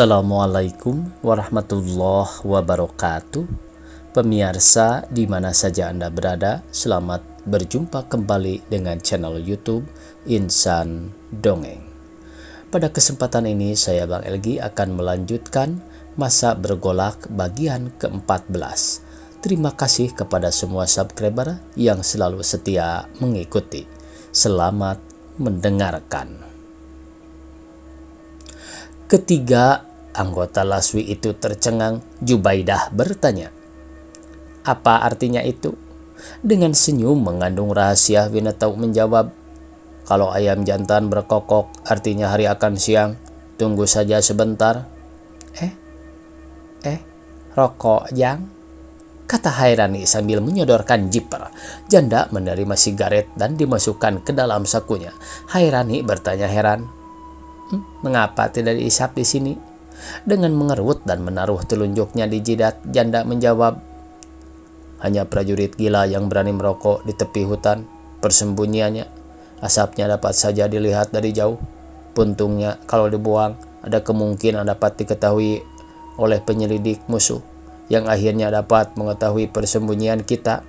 Assalamualaikum warahmatullahi wabarakatuh. Pemirsa di mana saja Anda berada, selamat berjumpa kembali dengan channel YouTube Insan Dongeng. Pada kesempatan ini saya Bang Elgi akan melanjutkan Masa Bergolak bagian ke-14. Terima kasih kepada semua subscriber yang selalu setia mengikuti. Selamat mendengarkan. Ketiga anggota Laswi itu tercengang. Jubaidah bertanya, "Apa artinya itu?" Dengan senyum mengandung rahasia, Winatau menjawab, "Kalau ayam jantan berkokok, artinya hari akan siang. Tunggu saja sebentar." Rokok, Jang?" kata Hairani sambil menyodorkan jiper. Janda menerima sigaret dan dimasukkan ke dalam sakunya. Hairani bertanya heran, "Mengapa tidak diisap di sini?" Dengan mengerut dan menaruh telunjuknya di jidat, janda menjawab, "Hanya prajurit gila yang berani merokok di tepi hutan persembunyiannya. Asapnya dapat saja dilihat dari jauh. Puntungnya kalau dibuang, ada kemungkinan dapat diketahui oleh penyelidik musuh, yang akhirnya dapat mengetahui persembunyian kita."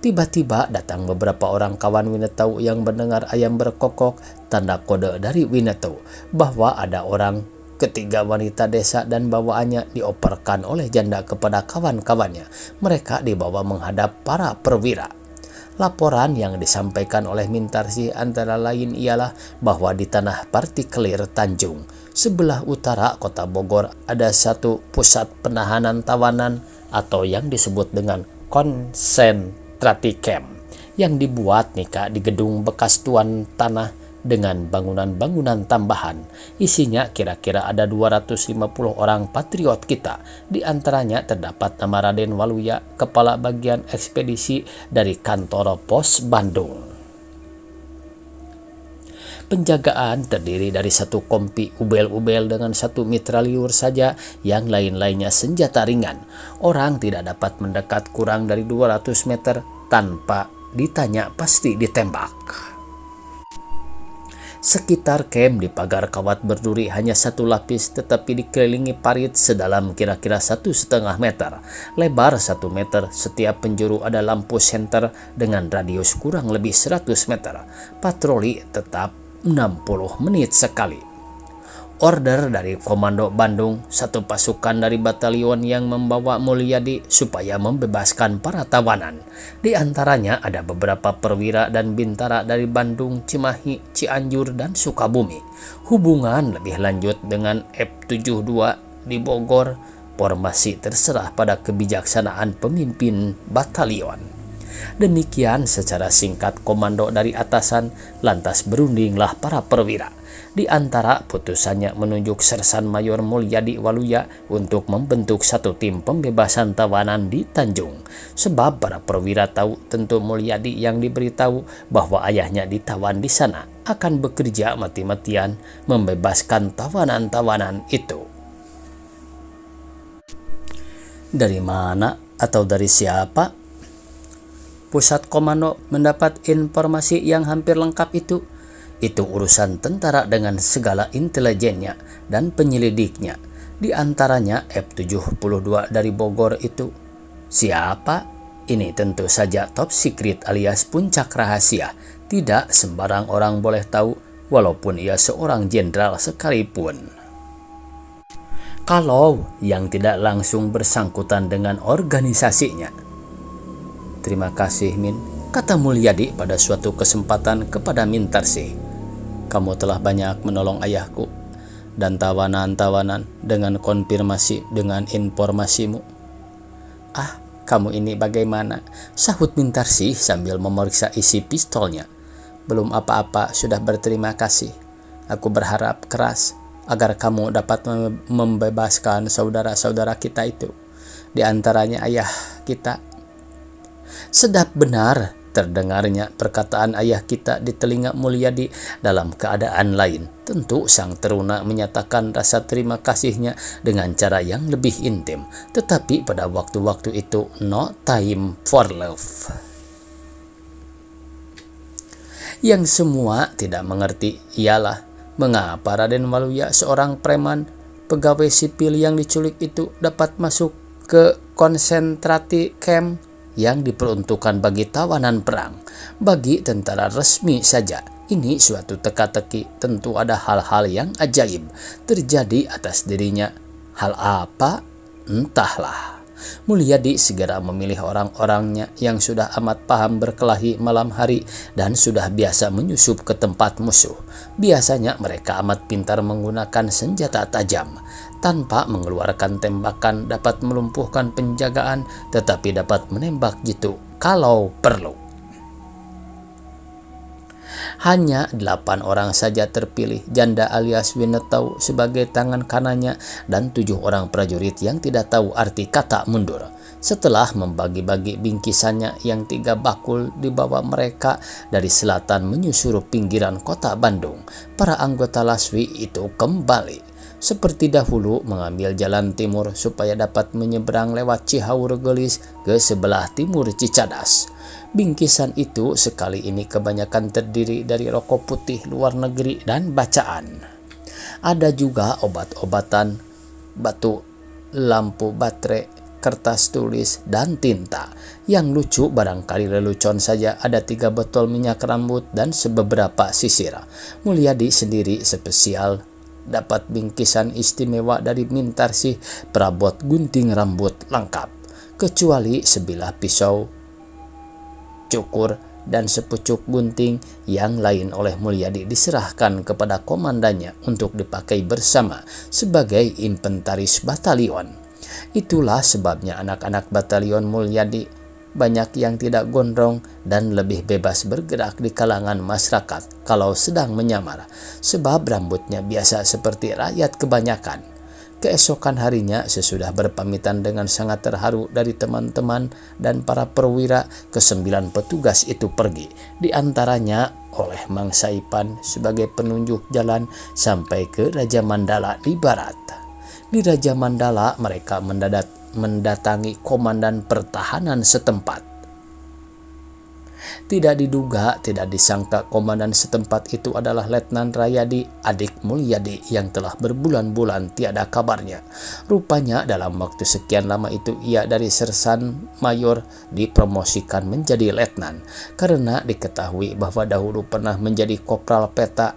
Tiba-tiba datang beberapa orang kawan Winatau yang mendengar ayam berkokok. Tanda kode dari Winatau bahwa ada orang ketiga wanita desa dan bawaannya dioperkan oleh janda kepada kawan-kawannya. Mereka dibawa menghadap para perwira. Laporan yang disampaikan oleh Mintarsih antara lain ialah bahwa di tanah Partikelir Tanjung, sebelah utara kota Bogor, ada satu pusat penahanan tawanan atau yang disebut dengan konsentrasi camp yang dibuat nikah di gedung bekas tuan tanah dengan bangunan-bangunan tambahan. Isinya kira-kira ada 250 orang patriot kita. Di antaranya terdapat nama Raden Waluya, kepala bagian ekspedisi dari kantor pos Bandung. Penjagaan terdiri dari satu kompi ubel-ubel dengan satu mitraliur saja, yang lain-lainnya senjata ringan. Orang tidak dapat mendekat kurang dari 200 meter tanpa ditanya pasti ditembak. Sekitar kem dipagar kawat berduri hanya satu lapis, tetapi dikelilingi parit sedalam kira-kira 1,5 meter. Lebar 1 meter, setiap penjuru ada lampu senter dengan radius kurang lebih 100 meter. Patroli tetap 60 menit sekali. Order dari Komando Bandung, satu pasukan dari batalion yang membawa Mulyadi supaya membebaskan para tawanan. Di antaranya ada beberapa perwira dan bintara dari Bandung, Cimahi, Cianjur, dan Sukabumi. Hubungan lebih lanjut dengan F72 di Bogor, formasi terserah pada kebijaksanaan pemimpin batalion. Demikian secara singkat komando dari atasan, lantas berundinglah para perwira. Di antara putusannya menunjuk Sersan Mayor Mulyadi Waluya untuk membentuk satu tim pembebasan tawanan di Tanjung. Sebab para perwira tahu tentu Mulyadi yang diberitahu bahwa ayahnya ditawan di sana akan bekerja mati-matian membebaskan tawanan-tawanan itu. Dari mana atau dari siapa pusat komando mendapat informasi yang hampir lengkap itu? Itu urusan tentara dengan segala intelijennya dan penyelidiknya. Di antaranya F72 dari Bogor itu. Siapa? Ini tentu saja top secret alias puncak rahasia. Tidak sembarang orang boleh tahu, walaupun ia seorang jenderal sekalipun. Kalau yang tidak langsung bersangkutan dengan organisasinya. "Terima kasih, Min," kata Mulyadi pada suatu kesempatan kepada Mintarsih. "Kamu telah banyak menolong ayahku dan tawanan-tawanan dengan konfirmasi dengan informasimu." Kamu ini bagaimana?" sahut Mintarsih sambil memeriksa isi pistolnya. "Belum apa-apa, sudah berterima kasih. Aku berharap keras agar kamu dapat membebaskan saudara-saudara kita itu, di antaranya ayah kita." Sedap benar terdengarnya perkataan ayah kita di telinga Mulyadi. Dalam keadaan lain, tentu sang teruna menyatakan rasa terima kasihnya dengan cara yang lebih intim. Tetapi pada waktu-waktu itu, no time for love. Yang semua tidak mengerti ialah mengapa Raden Waluya, seorang preman, pegawai sipil yang diculik itu dapat masuk ke konsentrasi camp yang diperuntukkan bagi tawanan perang. Bagi tentara resmi saja, ini suatu teka-teki. Tentu ada hal-hal yang ajaib terjadi atas dirinya. Hal apa? Entahlah. Mulyadi segera memilih orang-orangnya yang sudah amat paham berkelahi malam hari dan sudah biasa menyusup ke tempat musuh. Biasanya mereka amat pintar menggunakan senjata tajam. Tanpa mengeluarkan tembakan dapat melumpuhkan penjagaan, tetapi dapat menembak jitu kalau perlu. Hanya 8 orang saja terpilih, janda alias Winnetou sebagai tangan kanannya dan 7 orang prajurit yang tidak tahu arti kata mundur. Setelah membagi-bagi bingkisannya yang 3 bakul dibawa mereka dari selatan menyusur pinggiran kota Bandung, para anggota Laswi itu kembali. Seperti dahulu mengambil jalan timur supaya dapat menyeberang lewat Cihaur Gelis ke sebelah timur Cicadas. Bingkisan itu sekali ini kebanyakan terdiri dari rokok putih luar negeri dan bacaan. Ada juga obat-obatan, batu, lampu baterai, kertas tulis, dan tinta. Yang lucu barangkali lelucon saja ada 3 botol minyak rambut dan beberapa sisir. Mulyadi sendiri spesial dapat bingkisan istimewa dari Mintarsih, perabot gunting rambut lengkap, kecuali sebilah pisau, cukur, dan sepucuk gunting. Yang lain oleh Mulyadi diserahkan kepada komandannya untuk dipakai bersama sebagai inventaris batalion. Itulah sebabnya anak-anak batalion Mulyadi banyak yang tidak gondrong dan lebih bebas bergerak di kalangan masyarakat kalau sedang menyamar, sebab rambutnya biasa seperti rakyat kebanyakan. Keesokan harinya sesudah berpamitan dengan sangat terharu dari teman-teman dan para perwira, ke-9 petugas itu pergi, di antaranya oleh Mang Saipan sebagai penunjuk jalan sampai ke Raja Mandala di barat. Di Raja Mandala mereka mendatangi komandan pertahanan setempat. Tidak diduga, tidak disangka komandan setempat itu adalah Letnan Rayadi, adik Mulyadi yang telah berbulan-bulan tiada kabarnya. Rupanya dalam waktu sekian lama itu ia dari sersan mayor dipromosikan menjadi letnan, karena diketahui bahwa dahulu pernah menjadi kopral peta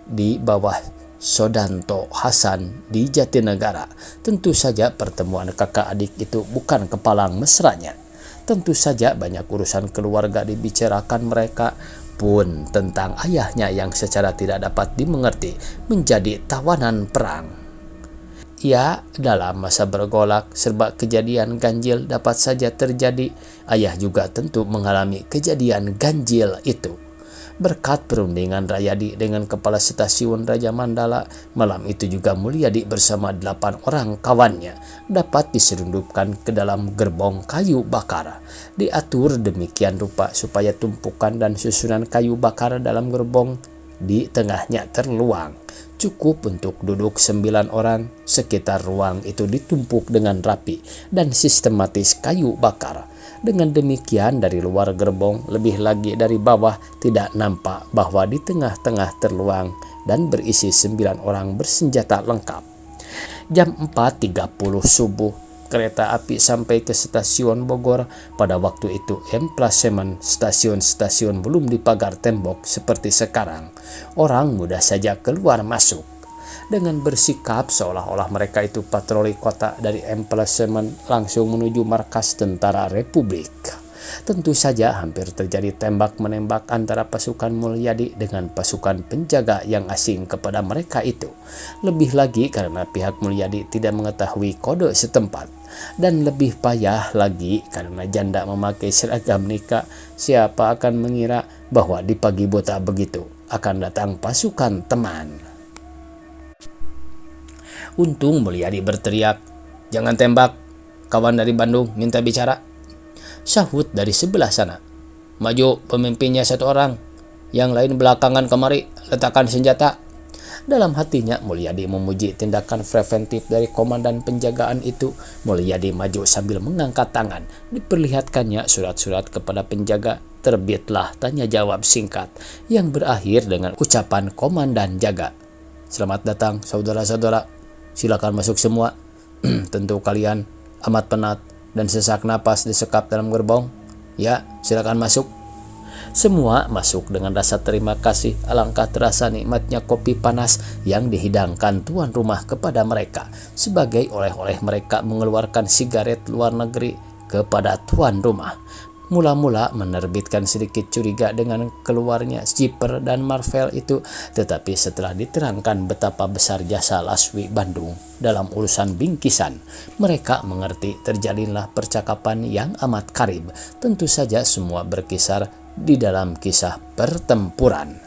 di bawah Sodanto Hasan di Jatinegara. Tentu saja pertemuan kakak adik itu bukan kepalang mesranya. Tentu saja banyak urusan keluarga dibicarakan mereka, pun tentang ayahnya yang secara tidak dapat dimengerti menjadi tawanan perang. Ya, dalam masa bergolak serba kejadian ganjil dapat saja terjadi. Ayah juga tentu mengalami kejadian ganjil itu. Berkat perundingan Rayadi dengan kepala stasiun Raja Mandala, malam itu juga Mulyadi bersama 8 orang kawannya dapat diselundupkan ke dalam gerbong kayu bakar. Diatur demikian rupa supaya tumpukan dan susunan kayu bakar dalam gerbong di tengahnya terluang, cukup untuk duduk 9 orang. Sekitar ruang itu ditumpuk dengan rapi dan sistematis kayu bakar. Dengan demikian dari luar gerbong, lebih lagi dari bawah, tidak nampak bahwa di tengah-tengah terluang dan berisi 9 orang bersenjata lengkap. Jam 4.30 subuh, kereta api sampai ke stasiun Bogor. Pada waktu itu emplasemen stasiun-stasiun belum dipagar tembok seperti sekarang. Orang mudah saja keluar masuk. Dengan bersikap seolah-olah mereka itu patroli kota, dari emplasemen langsung menuju markas Tentara Republik. Tentu saja hampir terjadi tembak-menembak antara pasukan Mulyadi dengan pasukan penjaga yang asing kepada mereka itu. Lebih lagi karena pihak Mulyadi tidak mengetahui kode setempat. Dan lebih payah lagi karena janda memakai seragam nikah. Siapa akan mengira bahwa di pagi buta begitu akan datang pasukan teman. Untung Mulyadi berteriak, "Jangan tembak, kawan dari Bandung minta bicara." Sahut dari sebelah sana, "Maju pemimpinnya 1 orang, yang lain belakangan kemari, letakkan senjata." Dalam hatinya Mulyadi memuji tindakan preventif dari komandan penjagaan itu. Mulyadi maju sambil mengangkat tangan. Diperlihatkannya surat-surat kepada penjaga. Terbitlah tanya jawab singkat yang berakhir dengan ucapan komandan jaga, "Selamat datang saudara-saudara. Silakan masuk semua. Tentu kalian amat penat dan sesak napas disekap dalam gerbong. Ya, silakan masuk. Semua masuk dengan rasa terima kasih. Alangkah terasa nikmatnya kopi panas yang dihidangkan tuan rumah kepada mereka. Sebagai oleh-oleh, mereka mengeluarkan sigaret luar negeri kepada tuan rumah. Mula-mula menerbitkan sedikit curiga dengan keluarnya Zipper dan Marvel itu, tetapi setelah diterangkan betapa besar jasa Laswi Bandung dalam urusan bingkisan, mereka mengerti. Terjalinlah percakapan yang amat karib. Tentu saja semua berkisar di dalam kisah pertempuran.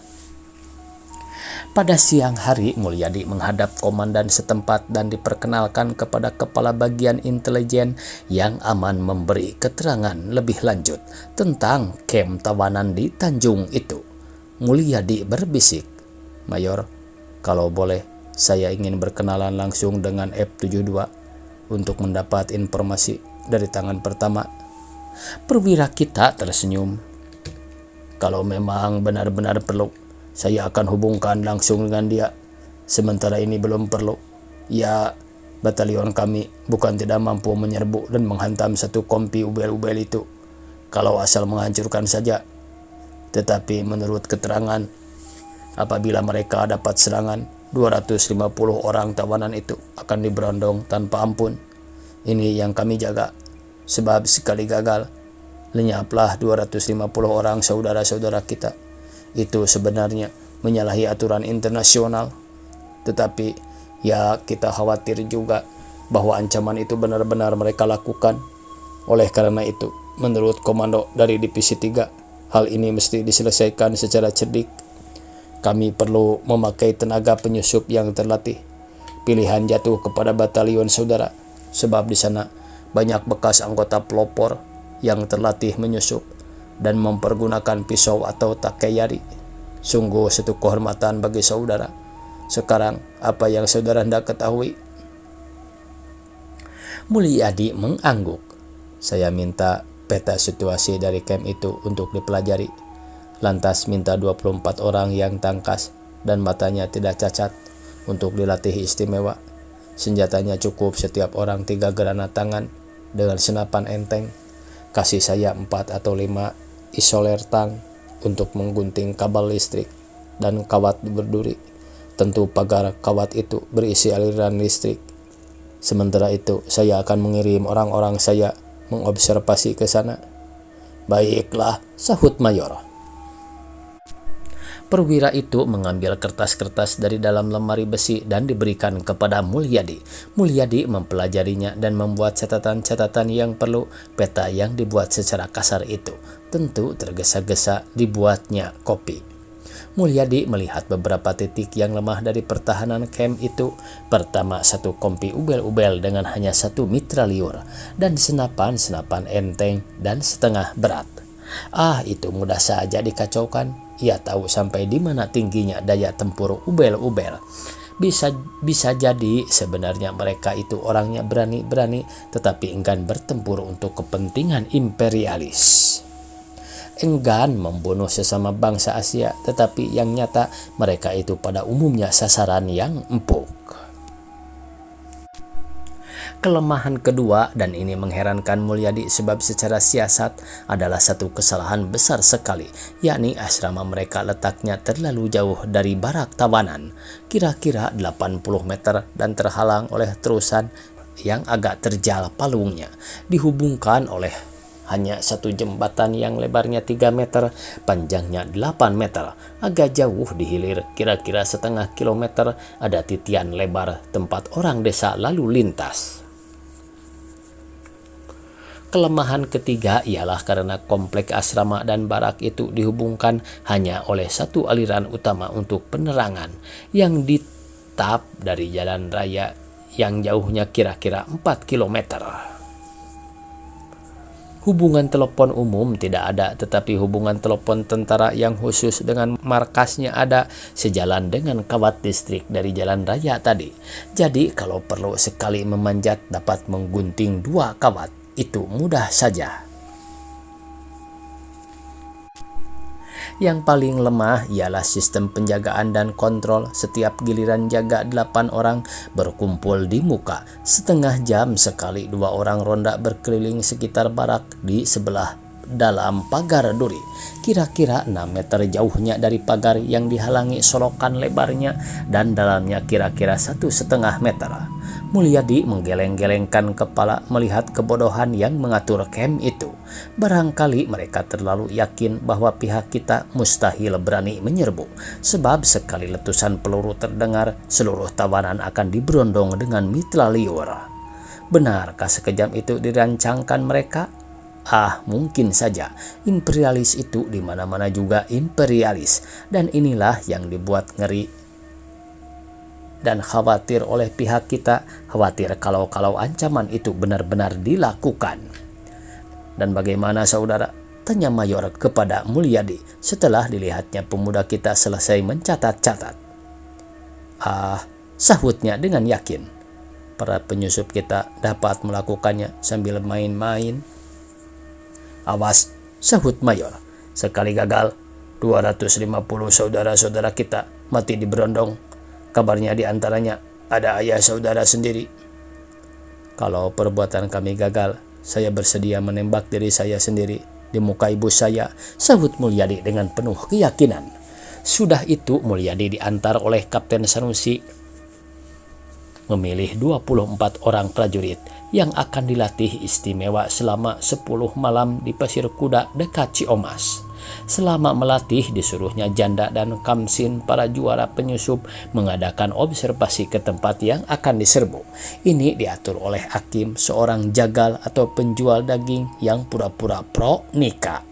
Pada siang hari, Mulyadi menghadap komandan setempat dan diperkenalkan kepada kepala bagian intelijen yang aman memberi keterangan lebih lanjut tentang kem tawanan di Tanjung itu. Mulyadi berbisik, "Mayor, kalau boleh, saya ingin berkenalan langsung dengan F-72 untuk mendapat informasi dari tangan pertama." Perwira kita tersenyum. "Kalau memang benar-benar perlu, saya akan hubungkan langsung dengan dia. Sementara ini belum perlu. Ya, batalion kami bukan tidak mampu menyerbu dan menghantam satu kompi ubel-ubel itu, kalau asal menghancurkan saja. Tetapi menurut keterangan, apabila mereka dapat serangan, 250 orang tawanan itu akan diberondong tanpa ampun. Ini yang kami jaga. Sebab sekali gagal, lenyaplah 250 orang saudara-saudara kita. Itu sebenarnya menyalahi aturan internasional. Tetapi ya, kita khawatir juga bahwa ancaman itu benar-benar mereka lakukan. Oleh karena itu, menurut komando dari Divisi 3, hal ini mesti diselesaikan secara cerdik. Kami perlu memakai tenaga penyusup yang terlatih. Pilihan jatuh kepada batalion saudara, sebab di sana banyak bekas anggota pelopor yang terlatih menyusup dan mempergunakan pisau atau takeyari. Sungguh satu kehormatan bagi saudara. Sekarang, apa yang saudara hendak ketahui?" Mulyadi mengangguk. "Saya minta peta situasi dari camp itu untuk dipelajari. Lantas minta 24 orang yang tangkas dan matanya tidak cacat untuk dilatih istimewa. Senjatanya cukup setiap orang 3 granat tangan dengan senapan enteng. Kasih saya 4 atau 5 isoler tang untuk menggunting kabel listrik dan kawat berduri. Tentu pagar kawat itu berisi aliran listrik. Sementara itu, saya akan mengirim orang-orang saya mengobservasi ke sana." "Baiklah," sahut Mayor. Perwira itu mengambil kertas-kertas dari dalam lemari besi dan diberikan kepada Mulyadi. Mulyadi mempelajarinya dan membuat catatan-catatan yang perlu. Peta yang dibuat secara kasar itu tentu tergesa-gesa dibuatnya kopi. Mulyadi melihat beberapa titik yang lemah dari pertahanan camp itu. Pertama, satu kompi ubel-ubel dengan hanya satu mitraliur dan senapan-senapan enteng dan setengah berat. Itu mudah saja dikacaukan. Ia tahu sampai di mana tingginya daya tempur ubel-ubel. Bisa jadi sebenarnya mereka itu orangnya berani-berani, tetapi enggan bertempur untuk kepentingan imperialis. Enggan membunuh sesama bangsa Asia, tetapi yang nyata mereka itu pada umumnya sasaran yang empuk. Kelemahan kedua, dan ini mengherankan Mulyadi sebab secara siasat adalah satu kesalahan besar sekali, yakni asrama mereka letaknya terlalu jauh dari barak tawanan, kira-kira 80 meter, dan terhalang oleh terusan yang agak terjal palungnya, dihubungkan oleh hanya satu jembatan yang lebarnya 3 meter, panjangnya 8 meter. Agak jauh di hilir, kira-kira setengah kilometer, ada titian lebar tempat orang desa lalu lintas. Kelemahan ketiga ialah karena komplek asrama dan barak itu dihubungkan hanya oleh satu aliran utama untuk penerangan yang ditap dari jalan raya yang jauhnya kira-kira 4 kilometer. Hubungan telepon umum tidak ada, tetapi hubungan telepon tentara yang khusus dengan markasnya ada, sejalan dengan kawat listrik dari jalan raya tadi. Jadi kalau perlu sekali memanjat dapat menggunting 2 kawat. Itu mudah saja. Yang paling lemah ialah sistem penjagaan dan kontrol. Setiap giliran jaga 8 orang berkumpul di muka. Setengah jam sekali 2 orang ronda berkeliling sekitar barak di sebelah dalam pagar duri. Kira-kira 6 meter jauhnya dari pagar yang dihalangi solokan lebarnya dan dalamnya kira-kira 1,5 meter. Mulyadi menggeleng-gelengkan kepala melihat kebodohan yang mengatur camp itu. Barangkali mereka terlalu yakin bahwa pihak kita mustahil berani menyerbu, sebab sekali letusan peluru terdengar, seluruh tawanan akan diberondong dengan mitraliur. Benarkah sekejam itu dirancangkan mereka? Mungkin saja. Imperialis itu di mana-mana juga imperialis, dan inilah yang dibuat ngeri dan khawatir oleh pihak kita, khawatir kalau ancaman itu benar-benar dilakukan. Dan bagaimana saudara? Tanya Mayor kepada Mulyadi setelah dilihatnya pemuda kita selesai mencatat-catat. Sahutnya dengan yakin. Para penyusup kita dapat melakukannya sambil main-main. Awas, sahut Mayor. Sekali gagal, 250 saudara-saudara kita mati diberondong. Kabarnya di antaranya ada ayah saudara sendiri. Kalau perbuatan kami gagal, saya bersedia menembak diri saya sendiri di muka ibu saya, sahut Mulyadi dengan penuh keyakinan. Sudah itu Mulyadi diantar oleh Kapten Sanusi memilih 24 orang prajurit yang akan dilatih istimewa selama 10 malam di Pasir Kuda dekat Ciomas. Selama melatih disuruhnya Janda dan Kamsin para juara penyusup mengadakan observasi ke tempat yang akan diserbu. Ini diatur oleh Hakim, seorang jagal atau penjual daging yang pura-pura pro nikah.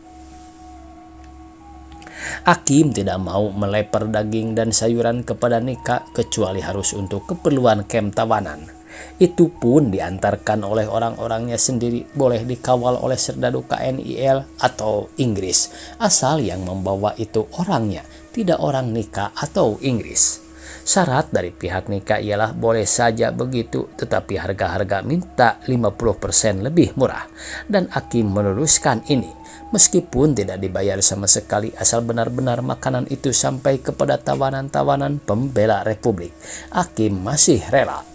Hakim tidak mau meleper daging dan sayuran kepada Nika kecuali harus untuk keperluan kem tawanan. Itu pun diantarkan oleh orang-orangnya sendiri, boleh dikawal oleh serdadu KNIL atau Inggris, asal yang membawa itu orangnya, tidak orang Nika atau Inggris. Syarat dari pihak Nika ialah boleh saja begitu, tetapi harga-harga minta 50% lebih murah. Dan Hakim meneruskan ini, meskipun tidak dibayar sama sekali asal benar-benar makanan itu sampai kepada tawanan-tawanan pembela Republik. Hakim masih rela.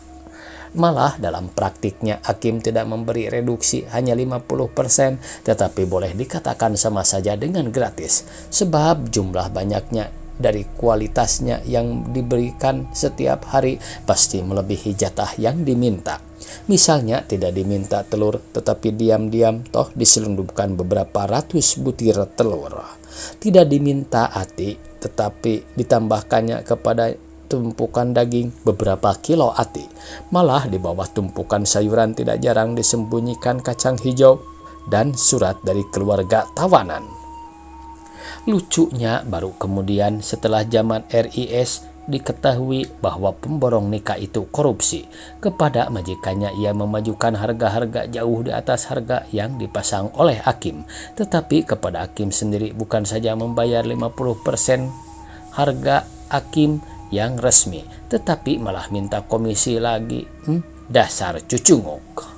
Malah dalam praktiknya Hakim tidak memberi reduksi hanya 50%, tetapi boleh dikatakan sama saja dengan gratis, sebab jumlah banyaknya dari kualitasnya yang diberikan setiap hari pasti melebihi jatah yang diminta. Misalnya tidak diminta telur, tetapi diam-diam toh diselundupkan beberapa ratus butir telur. Tidak diminta ati, tetapi ditambahkannya kepada tumpukan daging beberapa kilo ati. Malah di bawah tumpukan sayuran tidak jarang disembunyikan kacang hijau dan surat dari keluarga tawanan. Lucunya baru kemudian setelah zaman RIS diketahui bahwa pemborong nikah itu korupsi. Kepada majikannya ia memajukan harga-harga jauh di atas harga yang dipasang oleh Hakim. Tetapi kepada Hakim sendiri bukan saja membayar 50% harga Hakim yang resmi, tetapi malah minta komisi lagi. Dasar cucunguk.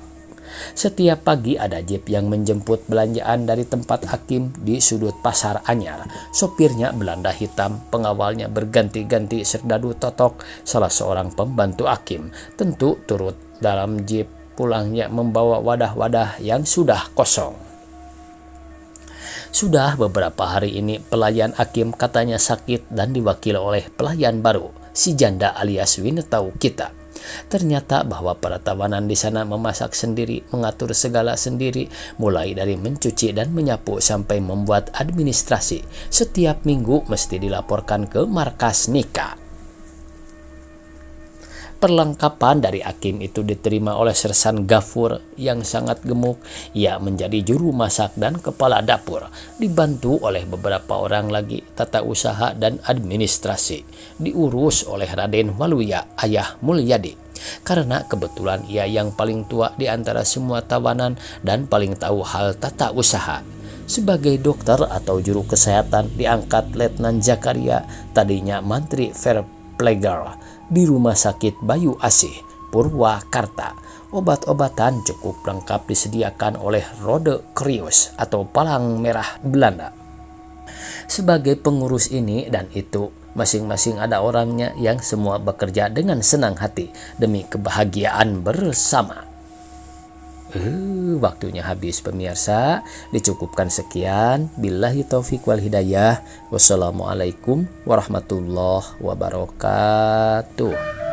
Setiap pagi ada jeep yang menjemput belanjaan dari tempat Hakim di sudut pasar anyar. Sopirnya Belanda hitam, pengawalnya berganti-ganti serdadu Totok, salah seorang pembantu Hakim. Tentu turut dalam jeep pulangnya membawa wadah-wadah yang sudah kosong. Sudah beberapa hari ini pelayan Hakim katanya sakit dan diwakili oleh pelayan baru, si Janda alias Winetau kita. Ternyata bahwa para tawanan di sana memasak sendiri, mengatur segala sendiri, mulai dari mencuci dan menyapu sampai membuat administrasi. Setiap minggu mesti dilaporkan ke markas Nika. Perlengkapan dari Hakim itu diterima oleh Sersan Gafur yang sangat gemuk. Ia menjadi juru masak dan kepala dapur, dibantu oleh beberapa orang lagi. Tata usaha dan administrasi diurus oleh Raden Waluya, ayah Mulyadi. Karena kebetulan ia yang paling tua di antara semua tawanan dan paling tahu hal tata usaha. Sebagai dokter atau juru kesehatan diangkat Letnan Zakaria, tadinya Mantri Verpleger di Rumah Sakit Bayu Asih, Purwakarta. Obat-obatan cukup lengkap disediakan oleh Rode Krius atau Palang Merah Belanda. sebagai pengurus ini dan itu. Masing-masing ada orangnya yang semua bekerja dengan senang hati demi kebahagiaan bersama. Waktunya habis pemirsa. Dicukupkan sekian. Billahi taufik wal hidayah. Wassalamualaikum warahmatullahi wabarakatuh.